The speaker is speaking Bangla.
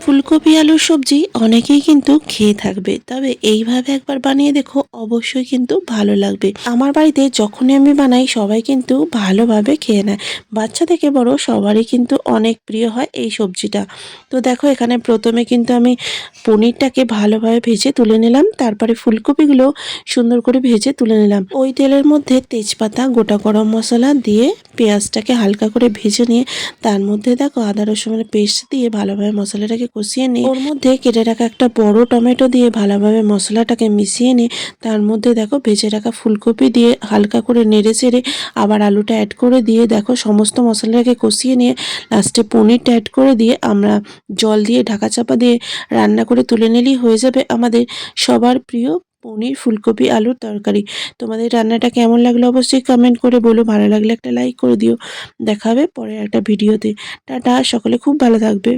ফুলকপি আলুর সবজি অনেকেই কিন্তু খেয়ে থাকবে, তবে এইভাবে একবার বানিয়ে দেখো, অবশ্যই কিন্তু ভালো লাগবে। আমার বাড়িতে যখনই আমি বানাই সবাই কিন্তু ভালোভাবে খেয়ে নেয়, বাচ্চা থেকে বড় সবারই কিন্তু অনেক প্রিয় হয় এই সবজিটা। তো দেখো এখানে প্রথমে কিন্তু আমি পনিরটাকে ভালোভাবে ভেজে তুলে নিলাম, তারপরে ফুলকপিগুলো সুন্দর করে ভেজে তুলে নিলাম। ওই তেলের মধ্যে তেজপাতা, গোটা গরম মশলা দিয়ে পেঁয়াজটাকে হালকা করে ভেজে নিয়ে তার মধ্যে দেখো আদা রসুনের পেস্ট দিয়ে ভালোভাবে মশলাটাকে কষিয়ে নিয়ে ওর মধ্যে কেটে রাখা একটা বড় টমেটো দিয়ে ভালোভাবে মশলাটাকে মিশিয়ে নিয়ে তার মধ্যে দেখো ভেজে রাখা ফুলকপি দিয়ে হালকা করে নেড়ে চেড়ে আবার আলুটা অ্যাড করে দিয়ে দেখো সমস্ত মশলাটাকে কষিয়ে নিয়ে লাস্টে পনিরটা অ্যাড করে দিয়ে আমরা জল দিয়ে ঢাকা চাপা দিয়ে রান্না করে তুলে নিলেই হয়ে যাবে আমাদের সবার প্রিয় পনির ফুলকপি আলুর তরকারি। তোমাদের রান্নাটা কেমন লাগলো অবশ্যই কমেন্ট করে বলো, ভালো লাগলে একটা লাইক করে দিও। দেখা হবে পরের একটা ভিডিওতে। টাটা, সকলে খুব ভালো থাকবে।